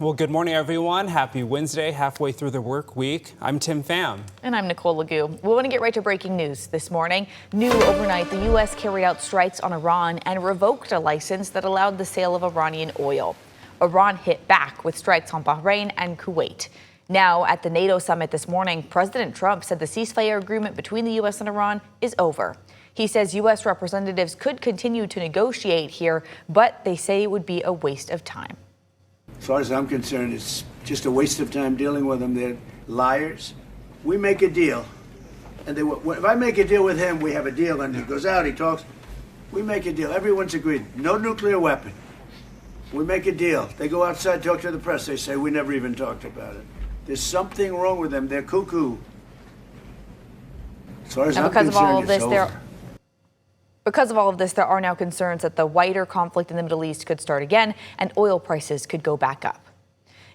Well, good morning, everyone. Happy Wednesday, halfway through the work week. I'm Tim Pham. And I'm Nicole Lagoo. We want to get right to breaking news this morning. New overnight, the U.S. carried out strikes on Iran and revoked a license that allowed the sale of Iranian oil. Iran hit back with strikes on Bahrain and Kuwait. Now, at the NATO summit this morning, President Trump said the ceasefire agreement between the U.S. and Iran is over. He says U.S. representatives could continue to negotiate here, but they say it would be a waste of time. As far as I'm concerned, it's just a waste of time dealing with them. They're liars. We make a deal. And if I make a deal with him, we have a deal. And he goes out, he talks. We make a deal. Everyone's agreed. No nuclear weapon. We make a deal. They go outside, talk to the press. They say, we never even talked about it. There's something wrong with them. They're cuckoo. As far as I'm concerned, it's over. Because of all of this, there are now concerns that the wider conflict in the Middle East could start again and oil prices could go back up.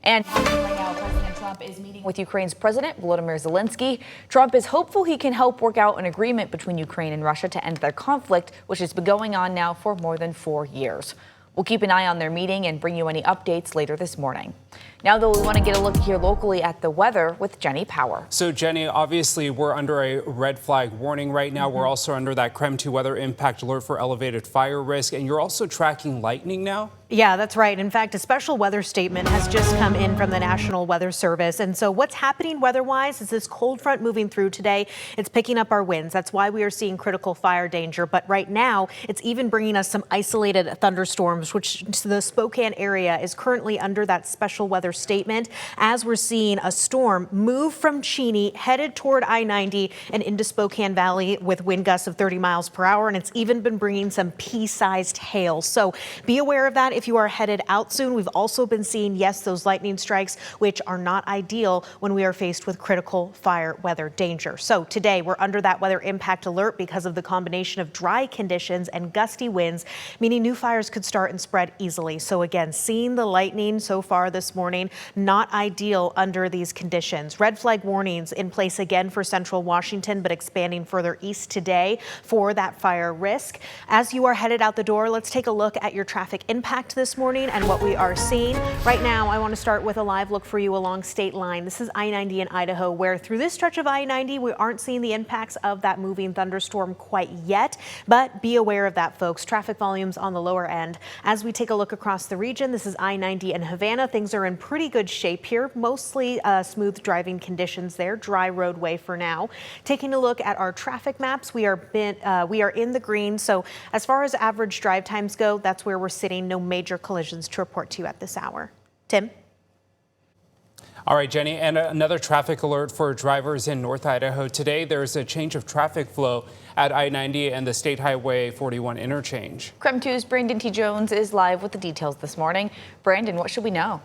And right now, President Trump is meeting with Ukraine's President Volodymyr Zelensky. Trump is hopeful he can help work out an agreement between Ukraine and Russia to end their conflict, which has been going on now for more than 4 years. We'll keep an eye on their meeting and bring you any updates later this morning. Now, though, we want to get a look here locally at the weather with Jenny Power. So, Jenny, obviously, we're under a red flag warning right now. We're also under that KREM 2 weather impact alert for elevated fire risk. And you're also tracking lightning now? Yeah, that's right. In fact, a special weather statement has just come in from the National Weather Service. And so what's happening weather-wise is this cold front moving through today. It's picking up our winds. That's why we are seeing critical fire danger. But right now, it's even bringing us some isolated thunderstorms, which the Spokane area is currently under that special weather statement as we're seeing a storm move from Cheney headed toward I-90 and into Spokane Valley with wind gusts of 30 miles per hour. And it's even been bringing some pea-sized hail. So be aware of that if you are headed out soon. We've also been seeing, yes, those lightning strikes, which are not ideal when we are faced with critical fire weather danger. So today we're under that weather impact alert because of the combination of dry conditions and gusty winds, meaning new fires could start and spread easily. So again, seeing the lightning so far this morning, not ideal under these conditions. Red flag warnings in place again for central Washington, but expanding further east today for that fire risk. As you are headed out the door, let's take a look at your traffic impact this morning and what we are seeing. Right now, I want to start with a live look for you along state line. This is I-90 in Idaho, where through this stretch of I-90, we aren't seeing the impacts of that moving thunderstorm quite yet, but be aware of that, folks. Traffic volumes on the lower end. As we take a look across the region, this is I-90 in Havana. Things are in pretty good shape here. Mostly smooth driving conditions there. Dry roadway for now. Taking a look at our traffic maps, we are in the green. So as far as average drive times go, that's where we're sitting. No major collisions to report to you at this hour. Tim? All right, Jenny, and another traffic alert for drivers in North Idaho. Today, there's a change of traffic flow at I-90 and the State Highway 41 interchange. KREM 2's Brandon T. Jones is live with the details this morning. Brandon, what should we know?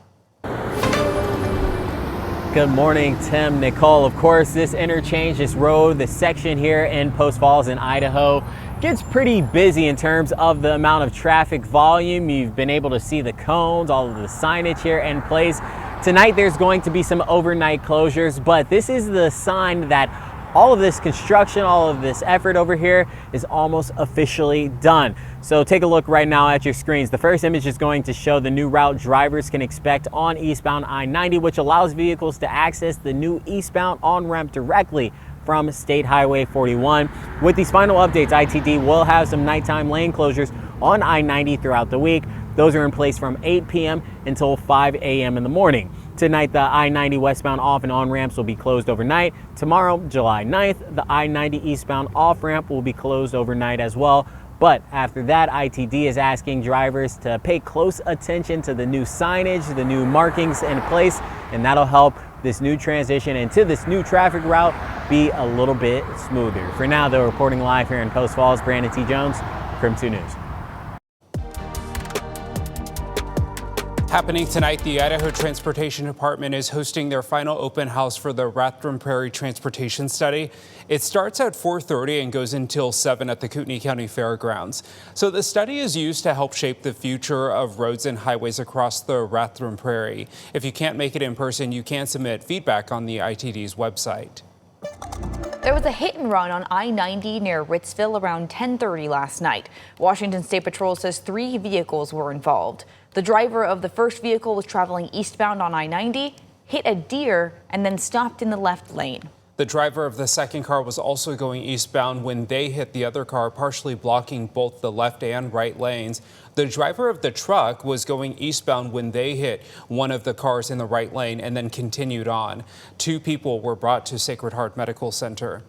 Good morning, Tim, Nicole. Of course, this interchange, this road, this section here in Post Falls in Idaho gets pretty busy in terms of the amount of traffic volume. You've been able to see the cones, all of the signage here in place. Tonight, there's going to be some overnight closures, but this is the sign that all of this construction, all of this effort over here is almost officially done. So take a look right now at your screens. The first image is going to show the new route drivers can expect on eastbound I-90, which allows vehicles to access the new eastbound on-ramp directly from State Highway 41. With these final updates, ITD will have some nighttime lane closures on I-90 throughout the week. Those are in place from 8 p.m. until 5 a.m. in the morning. Tonight, the I-90 westbound off and on ramps will be closed overnight. Tomorrow, July 9th, the I-90 eastbound off ramp will be closed overnight as well. But after that, ITD is asking drivers to pay close attention to the new signage, the new markings in place, and that'll help this new transition into this new traffic route be a little bit smoother. For now, though, reporting live here in Post Falls, Brandon T. Jones, KREM 2 News. Happening tonight, the Idaho Transportation Department is hosting their final open house for the Rathdrum Prairie Transportation Study. It starts at 4:30 and goes until 7 at the Kootenai County Fairgrounds. So the study is used to help shape the future of roads and highways across the Rathdrum Prairie. If you can't make it in person, you can submit feedback on the ITD's website. There was a hit and run on I-90 near Ritzville around 10:30 last night. Washington State Patrol says 3 vehicles were involved. The driver of the first vehicle was traveling eastbound on I-90, hit a deer, and then stopped in the left lane. The driver of the second car was also going eastbound when they hit the other car, partially blocking both the left and right lanes. The driver of the truck was going eastbound when they hit one of the cars in the right lane and then continued on. 2 people were brought to Sacred Heart Medical Center.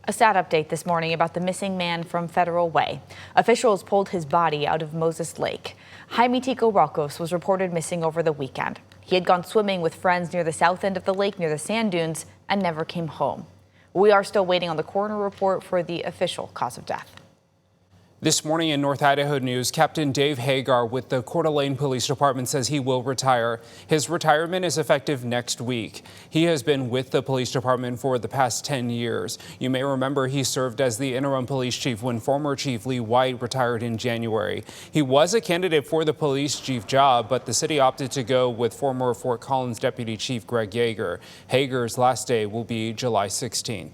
A sad update this morning about the missing man from Federal Way. Officials pulled his body out of Moses Lake. Jaime Tico Rocos was reported missing over the weekend. He had gone swimming with friends near the south end of the lake near the sand dunes and never came home. We are still waiting on the coroner report for the official cause of death. This morning in North Idaho news, Captain Dave Hagar with the Coeur d'Alene Police Department says he will retire. His retirement is effective next week. He has been with the police department for the past 10 years. You may remember he served as the interim police chief when former Chief Lee White retired in January. He was a candidate for the police chief job, but the city opted to go with former Fort Collins Deputy Chief Greg Yeager. Hagar's last day will be July 16th.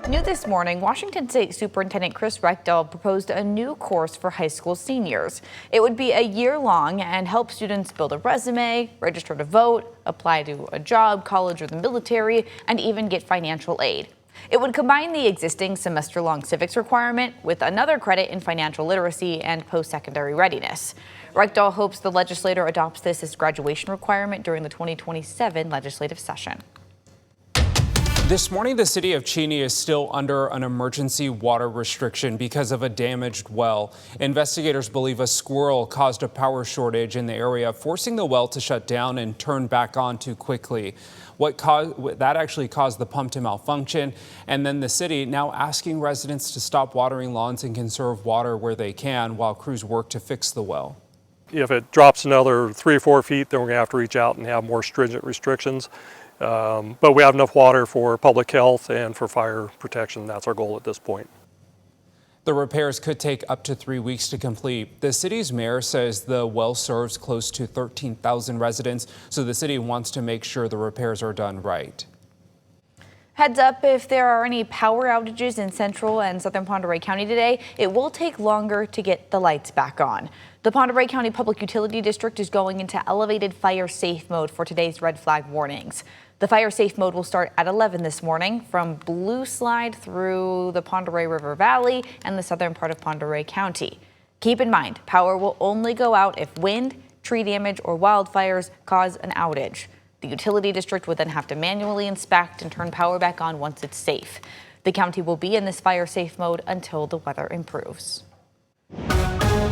New this morning, Washington State Superintendent Chris Reckdahl proposed a new course for high school seniors. It would be a year-long and help students build a resume, register to vote, apply to a job, college, or the military, and even get financial aid. It would combine the existing semester-long civics requirement with another credit in financial literacy and post-secondary readiness. Reckdahl hopes the legislature adopts this as graduation requirement during the 2027 legislative session. This morning, the city of Cheney is still under an emergency water restriction because of a damaged well. Investigators believe a squirrel caused a power shortage in the area, forcing the well to shut down and turn back on too quickly. That actually caused the pump to malfunction, and then the city now asking residents to stop watering lawns and conserve water where they can while crews work to fix the well. If it drops another 3 or 4 feet, then we're going to have to reach out and have more stringent restrictions. But we have enough water for public health and for fire protection. That's our goal at this point. The repairs could take up to 3 weeks to complete. The city's mayor says the well serves close to 13,000 residents, so the city wants to make sure the repairs are done right. Heads up, if there are any power outages in central and southern Pend Oreille County today, it will take longer to get the lights back on. The Pend Oreille County Public Utility District is going into elevated fire safe mode for today's red flag warnings. The fire safe mode will start at 11 this morning from Blue Slide through the Pend Oreille River Valley and the southern part of Pend Oreille County. Keep in mind, power will only go out if wind, tree damage, or wildfires cause an outage. The utility district would then have to manually inspect and turn power back on once it's safe. The county will be in this fire safe mode until the weather improves.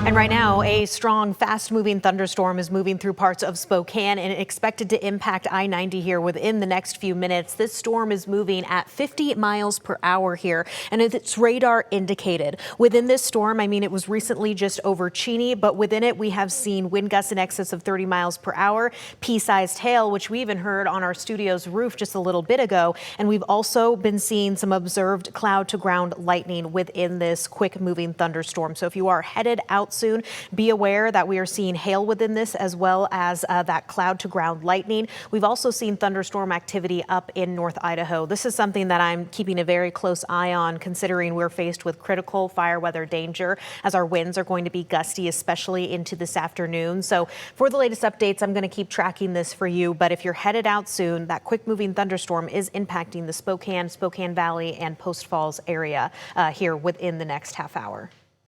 And right now, a strong, fast-moving thunderstorm is moving through parts of Spokane and expected to impact I-90 here within the next few minutes. This storm is moving at 50 miles per hour here, and it's radar indicated. Within this storm, it was recently just over Cheney, but within it, we have seen wind gusts in excess of 30 miles per hour, pea-sized hail, which we even heard on our studio's roof just a little bit ago. And we've also been seeing some observed cloud-to-ground lightning within this quick-moving thunderstorm. So if you are headed out soon, be aware that we are seeing hail within this as well as that cloud to ground lightning. We've also seen thunderstorm activity up in North Idaho. This is something that I'm keeping a very close eye on, considering we're faced with critical fire weather danger as our winds are going to be gusty, especially into this afternoon. So for the latest updates, I'm going to keep tracking this for you. But if you're headed out soon, that quick moving thunderstorm is impacting the Spokane Valley and Post Falls area here within the next half hour.